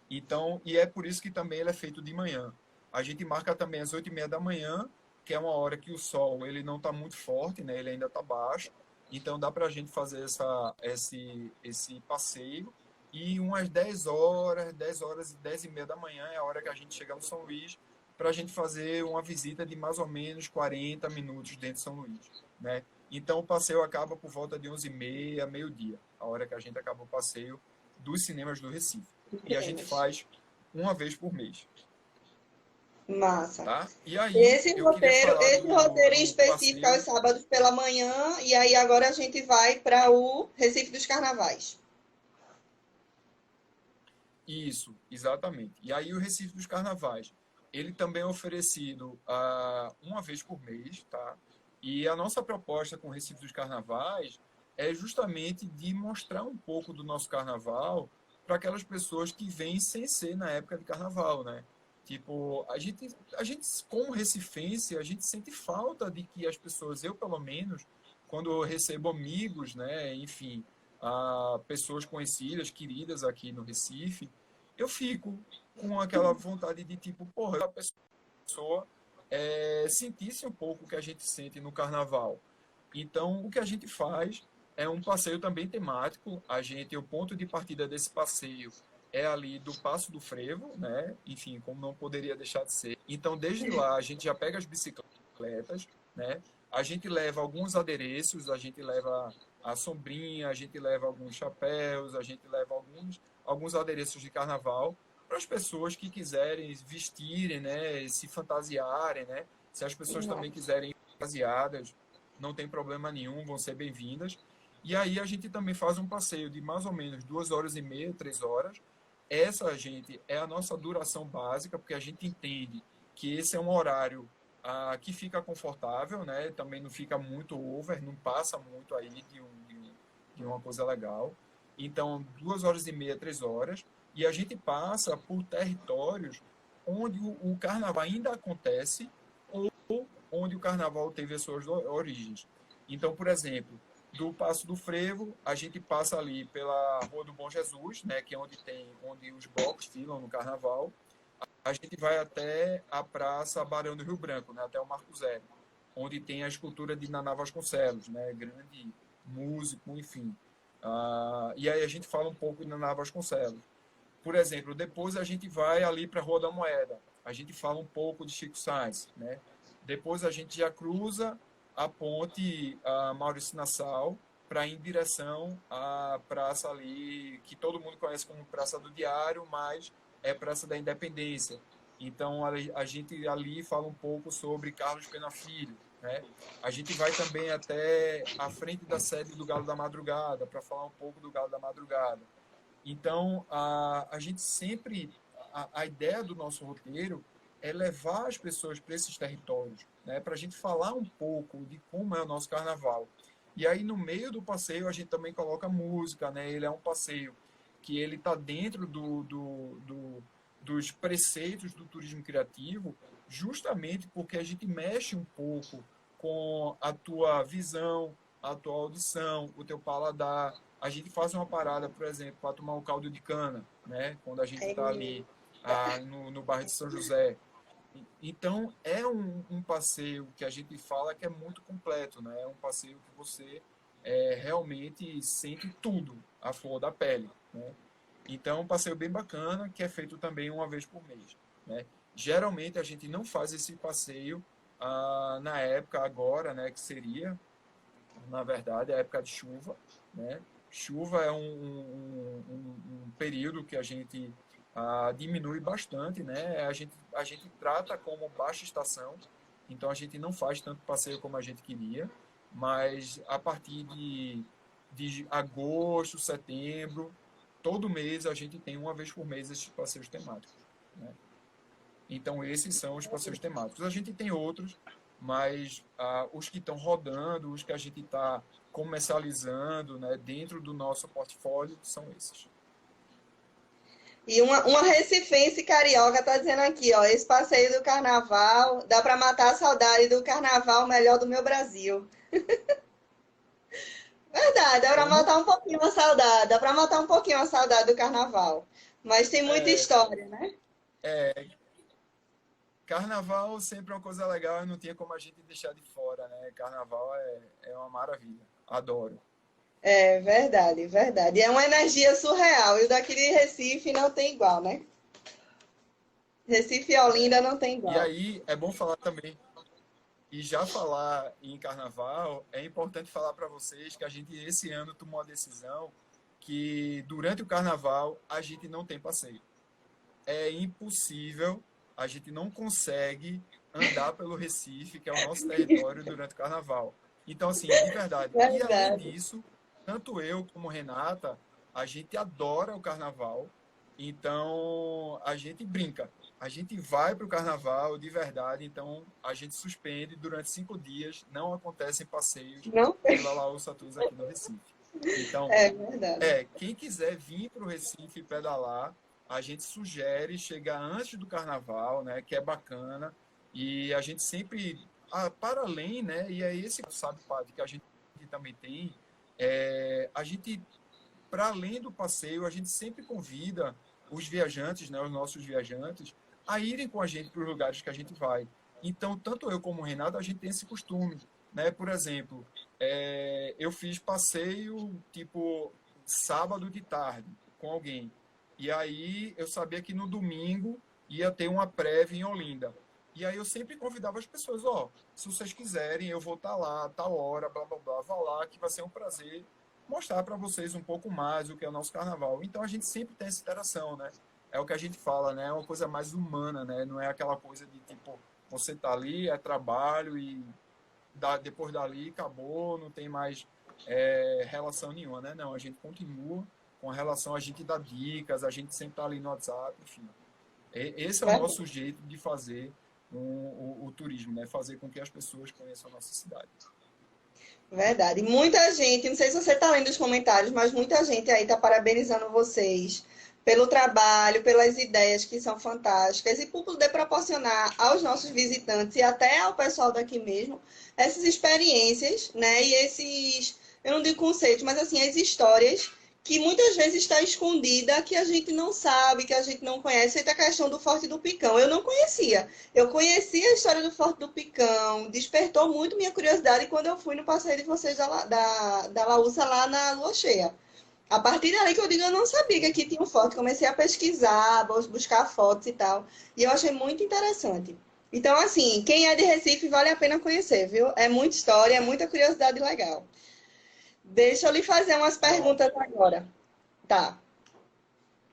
Então, e é por isso que também ele é feito de manhã. A gente marca também às 8h30 da manhã, que é uma hora que o sol ele não está muito forte, né? Ele ainda está baixo. Então dá para a gente fazer esse passeio. E umas 10 horas, 10 horas e 10h30 da manhã é a hora que a gente chega no São Luís para a gente fazer uma visita de mais ou menos 40 minutos dentro de São Luís, né? Então o passeio acaba por volta de 11h30, meio-dia, a hora que a gente acaba o passeio dos cinemas do Recife. E a gente Entendemos. faz uma vez por mês, Massa. tá? E aí eu queria falar Esse roteiro em do específico é passeio. aos sábados pela manhã, e aí agora a gente vai para o Recife dos Carnavais. Isso, exatamente. E aí o Recife dos Carnavais, ele também é oferecido uma vez por mês, tá? E a nossa proposta com o Recife dos Carnavais é justamente de mostrar um pouco do nosso carnaval para aquelas pessoas que vêm sem ser na época de carnaval, né? Tipo, a gente como recifense, a gente sente falta de que as pessoas, eu pelo menos, quando eu recebo amigos, né, enfim, pessoas conhecidas, queridas aqui no Recife, eu fico com aquela vontade de tipo, porra, a pessoa sentisse um pouco o que a gente sente no carnaval. Então, o que a gente faz é um passeio também temático. O ponto de partida desse passeio é ali do Passo do Frevo, né? Enfim, como não poderia deixar de ser. Então, desde lá, a gente já pega as bicicletas, né? A gente leva alguns adereços, a gente leva a sombrinha, a gente leva alguns chapéus, a gente leva alguns adereços de carnaval para as pessoas que quiserem vestirem, né? Se fantasiarem, né? Se as pessoas também quiserem ir fantasiadas, não tem problema nenhum, vão ser bem-vindas. E aí a gente também faz um passeio de mais ou menos 2 horas e meia, 3 horas. Essa, gente, é a nossa duração básica, porque a gente entende que esse é um horário que fica confortável, né? Também não fica muito over, não passa muito aí de uma coisa legal. Então, 2 horas e meia, 3 horas. E a gente passa por territórios onde o carnaval ainda acontece ou onde o carnaval teve as suas origens. Então, por exemplo, do Passo do Frevo, a gente passa ali pela Rua do Bom Jesus, né, que é onde os blocos filam no carnaval. A gente vai até a Praça Barão do Rio Branco, né, até o Marco Zero, onde tem a escultura de Naná Vasconcelos, né, grande músico, enfim. E aí a gente fala um pouco de Naná Vasconcelos. Por exemplo, depois a gente vai ali para a Rua da Moeda, a gente fala um pouco de Chico Sainz, né? Depois a gente já cruza a ponte Maurício Nassau para ir em direção à praça ali, que todo mundo conhece como Praça do Diário, mas é Praça da Independência. Então, a gente ali fala um pouco sobre Carlos Pena Filho, né? A gente vai também até a frente da sede do Galo da Madrugada, para falar um pouco do Galo da Madrugada. Então, a gente sempre, a ideia do nosso roteiro é levar as pessoas para esses territórios, né, para a gente falar um pouco de como é o nosso carnaval. E aí, no meio do passeio, a gente também coloca música, né? Ele é um passeio que ele está dentro dos preceitos do turismo criativo, justamente porque a gente mexe um pouco com a tua visão, a tua audição, o teu paladar. A gente faz uma parada, por exemplo, para tomar um caldo de cana, né? Quando a gente está ali no bairro de São José. Então, é um passeio que a gente fala que é muito completo, né? É um passeio que você realmente sente tudo, a flor da pele, né? Então, é um passeio bem bacana, que é feito também uma vez por mês, né? Geralmente, a gente não faz esse passeio na época agora, né? Que seria, na verdade, a época de chuva, né? Chuva é um período que a gente diminui bastante, né? A gente trata como baixa estação, então a gente não faz tanto passeio como a gente queria, mas a partir de agosto, setembro, todo mês a gente tem uma vez por mês esses passeios temáticos, né? Então, esses são os passeios temáticos. A gente tem outros, mas os que estão rodando, os que a gente está comercializando, né, dentro do nosso portfólio, são esses. E uma recifense carioca está dizendo aqui, ó, esse passeio do carnaval, dá para matar a saudade do carnaval melhor do meu Brasil. Verdade, dá para Como? matar um pouquinho a saudade, dá para matar um pouquinho a saudade do carnaval. Mas tem muita É, história, né? é, Carnaval sempre é uma coisa legal e não tinha como a gente deixar de fora, né? Carnaval é uma maravilha. Adoro. É verdade, verdade. É uma energia surreal. E o daqui de Recife não tem igual, né? Recife e Olinda não tem E igual. aí, é bom falar também. E já falar em carnaval, é importante falar para vocês que a gente esse ano tomou a decisão que durante o carnaval a gente não tem passeio. É impossível, a gente não consegue andar pelo Recife, que é o nosso território, durante o carnaval. Então, assim, de verdade. E além Verdade. disso, tanto eu como Renata, a gente adora o carnaval, então a gente brinca. A gente vai para o carnaval de verdade, então a gente suspende durante 5 dias, não acontecem passeios Não pela Laú Satus aqui no Recife. Então, é verdade. quem quiser vir para o Recife pedalar, a gente sugere chegar antes do carnaval, né, que é bacana, e a gente sempre, para além, né, e é esse, sabe, Padre, que a gente também tem, a gente, para além do passeio, a gente sempre convida os viajantes, né, os nossos viajantes, a irem com a gente para os lugares que a gente vai. Então, tanto eu como o Renato, a gente tem esse costume, né? Por exemplo, eu fiz passeio, tipo, sábado de tarde com alguém. E aí eu sabia que no domingo ia ter uma prévia em Olinda. E aí eu sempre convidava as pessoas, ó, se vocês quiserem, eu vou estar lá, tal hora, blá, blá, blá, vá lá, que vai ser um prazer mostrar para vocês um pouco mais o que é o nosso carnaval. Então a gente sempre tem essa interação, né? É o que a gente fala, né? É uma coisa mais humana, né? Não é aquela coisa de tipo, você tá ali, é trabalho e depois dali acabou, não tem mais relação nenhuma, né? Não, a gente continua com a relação, a gente dá dicas, a gente sempre tá ali no WhatsApp, enfim. Esse é o nosso jeito de fazer o turismo, né? Fazer com que as pessoas conheçam a nossa cidade. Verdade. Muita gente, não sei se você está lendo os comentários, mas muita gente aí está parabenizando vocês pelo trabalho, pelas ideias que são fantásticas e por poder proporcionar aos nossos visitantes e até ao pessoal daqui mesmo essas experiências, né? E esses, eu não digo conceitos, mas assim, as histórias que muitas vezes está escondida, que a gente não sabe, que a gente não conhece. Eita, a questão do Forte do Picão, eu não conhecia. Eu conheci a história do Forte do Picão, despertou muito minha curiosidade quando eu fui no passeio de vocês da Laúça lá na Lua Cheia. A partir dali que eu digo, eu não sabia que aqui tinha um forte. Comecei a pesquisar, buscar fotos e tal. E eu achei muito interessante. Então, assim, quem é de Recife vale a pena conhecer, viu? É muita história, é muita curiosidade legal. Deixa eu lhe fazer umas Ó, perguntas agora. Tá.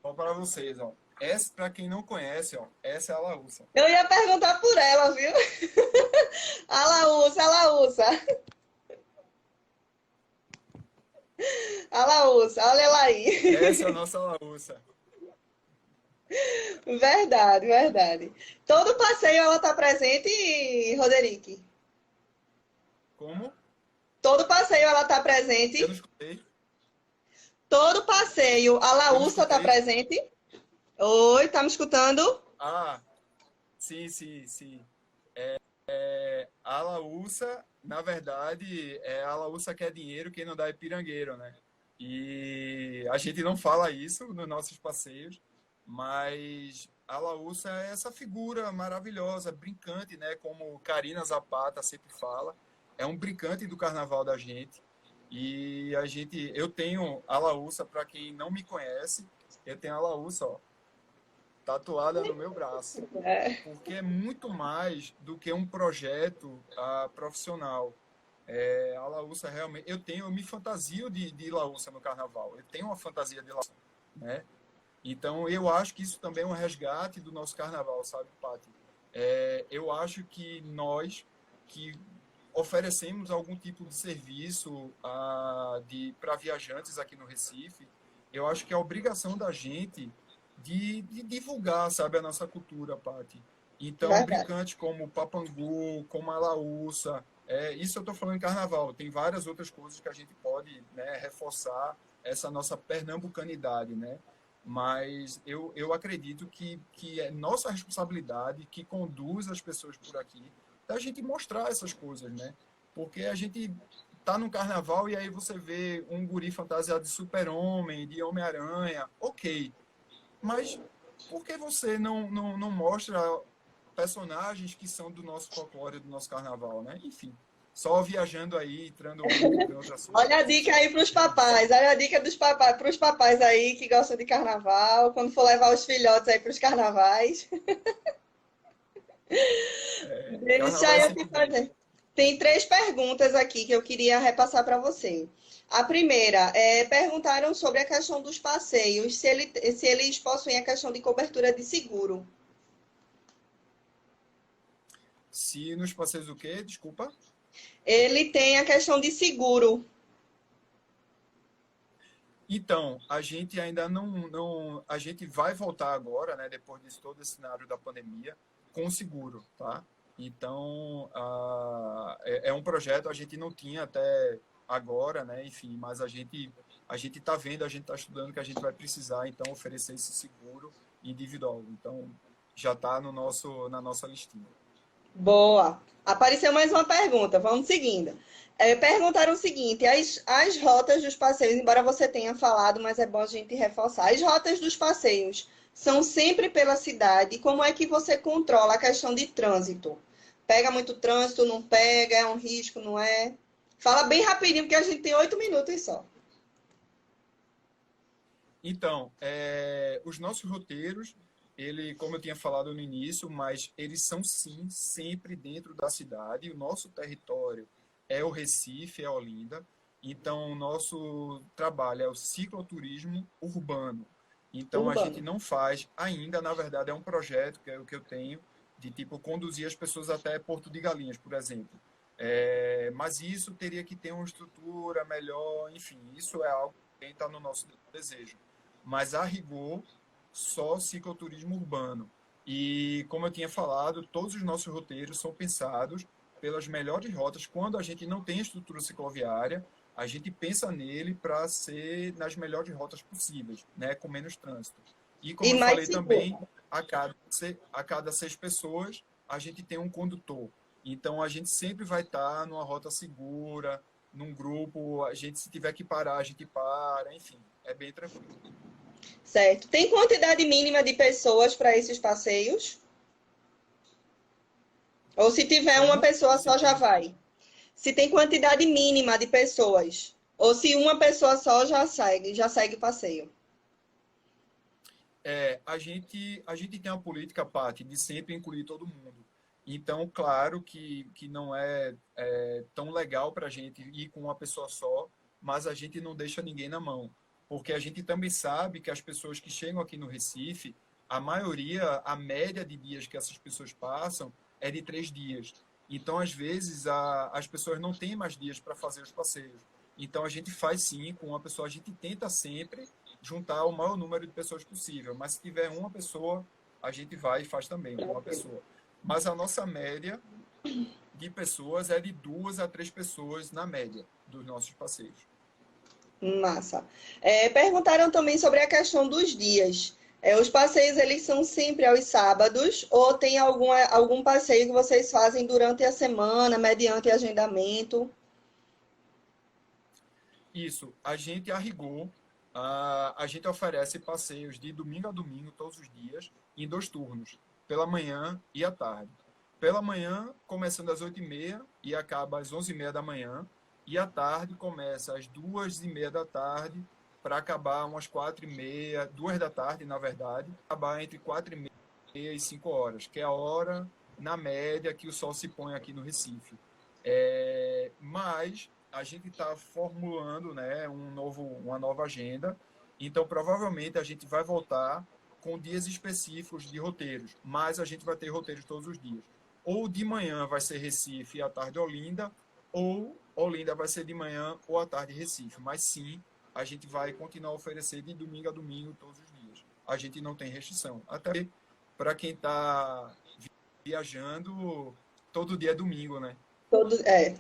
ó para vocês, ó. Essa, para quem não conhece, ó, essa é a Laúça. Eu ia perguntar por ela, viu? A Laúça, a Laúça. A Laúça, olha ela Essa é a aí. nossa Laúça. Verdade, verdade. Todo passeio ela tá presente, Roderick? Como? Todo passeio ela tá Eu não presente? escutei. Todo passeio a Eu não Laúça tá escutei. presente? Oi, tá me escutando? Ah, sim, sim, sim. A Laúça, na verdade, é a Laúça quer dinheiro, quem não dá é pirangueiro, né? E a gente não fala isso nos nossos passeios, mas a Laúça é essa figura maravilhosa, brincante, né? Como Karina Zapata sempre fala, é um brincante do carnaval da gente. E eu tenho a Laúça, para quem não me conhece, eu tenho a Laúça, ó, tatuada no meu braço É, porque é muito mais do que um projeto profissional. A Laúça realmente. Eu me fantasio de Laúça no carnaval. Eu tenho uma fantasia de Laúça, né? Então eu acho que isso também é um resgate do nosso carnaval, sabe, Paty? Eu acho que nós que oferecemos algum tipo de serviço para viajantes aqui no Recife, eu acho que é a obrigação da gente de divulgar, sabe, a nossa cultura, Paty. Então, verdade. brincantes como o Papangu, como a Laúça, isso eu estou falando em carnaval, tem várias outras coisas que a gente pode, né, reforçar essa nossa pernambucanidade, né? Mas eu acredito que é nossa responsabilidade que conduz as pessoas por aqui da gente mostrar essas coisas, né? Porque a gente tá no carnaval e aí você vê um guri fantasiado de super-homem, de Homem-Aranha, ok. Mas por que você não mostra personagens que são do nosso folclore, do nosso carnaval, né? Enfim, só viajando aí, entrando em outras Olha a coisas. dica aí para os É isso. papais, olha a dica dos papais, para os papais aí que gostam de carnaval, quando for levar os filhotes aí para os carnavais. Deixa Carnaval é eu te sempre bom. fazer. Tem três perguntas aqui que eu queria repassar para você. A primeira perguntaram sobre a questão dos passeios, se eles possuem a questão de cobertura de seguro. Se nos passeios o quê? Desculpa. Ele tem a questão de seguro. Então, a gente ainda a gente vai voltar agora, né, depois de todo esse cenário da pandemia, com o seguro, tá? Então, é um projeto, a gente não tinha até agora, né, enfim, mas a gente está vendo, a gente está estudando que a gente vai precisar, então, oferecer esse seguro individual. Então, já está no na nossa listinha. Boa. Apareceu mais uma pergunta, vamos seguindo. Perguntaram o seguinte: as rotas dos passeios, embora você tenha falado, mas é bom a gente reforçar, as rotas dos passeios são sempre pela cidade. Como é que você controla a questão de trânsito? Pega muito trânsito, não pega, é um risco, não é? Fala bem rapidinho, porque a gente tem 8 minutos só. Então, os nossos roteiros, ele, como eu tinha falado no início, mas eles são sim sempre dentro da cidade. O nosso território é o Recife, é Olinda. Então, o nosso trabalho é o cicloturismo urbano. Então, a gente Urbano. não faz ainda, na verdade, é um projeto que é o que eu tenho de tipo conduzir as pessoas até Porto de Galinhas, por exemplo. Mas isso teria que ter uma estrutura melhor, enfim, isso é algo que está no nosso desejo. Mas a rigor, só cicloturismo urbano. E como eu tinha falado, todos os nossos roteiros são pensados pelas melhores rotas. Quando a gente não tem estrutura cicloviária, a gente pensa nele para ser nas melhores rotas possíveis, né, com menos trânsito. E como E eu mais falei também, seguro. a cada 6 pessoas, a gente tem um condutor. Então, a gente sempre vai estar numa rota segura, num grupo, a gente, se tiver que parar, a gente para, enfim, é bem tranquilo. Certo. Tem quantidade mínima de pessoas para esses passeios? Ou se tiver uma Como pessoa você só já perguntou? vai? Se tem quantidade mínima de pessoas? Ou se uma pessoa só já segue o passeio? A gente tem uma política, Paty, de sempre incluir todo mundo. Então, claro que não é tão legal para a gente ir com uma pessoa só, mas a gente não deixa ninguém na mão. Porque a gente também sabe que as pessoas que chegam aqui no Recife, a maioria, a média de dias que essas pessoas passam é de 3 dias. Então, às vezes, as pessoas não têm mais dias para fazer os passeios. Então, a gente faz sim com uma pessoa, a gente tenta sempre juntar o maior número de pessoas possível. Mas se tiver uma pessoa, a gente vai e faz também com uma pessoa. Mas a nossa média de pessoas é de 2 a 3 pessoas na média dos nossos passeios. Massa. Perguntaram também sobre a questão dos dias. Os passeios, eles são sempre aos sábados ou tem algum passeio que vocês fazem durante a semana, mediante agendamento? Isso, a gente, a rigor, a gente oferece passeios de domingo a domingo, todos os dias, em 2 turnos, pela manhã e à tarde. Pela manhã, começando às 8h30 e acaba às 11h30 da manhã, e à tarde começa às 2h30 da tarde para acabar umas 4h30, 2 da tarde, na verdade, acabar entre 4h30 e 5 horas, que é a hora, na média, que o sol se põe aqui no Recife. Mas a gente está formulando, né, uma nova agenda, então provavelmente a gente vai voltar com dias específicos de roteiros, mas a gente vai ter roteiros todos os dias. Ou de manhã vai ser Recife e à tarde Olinda, ou Olinda vai ser de manhã ou à tarde Recife. Mas sim, a gente vai continuar a oferecer de domingo a domingo todos os dias. A gente não tem restrição. Até para quem está viajando, todo dia é domingo, né? Todo, é.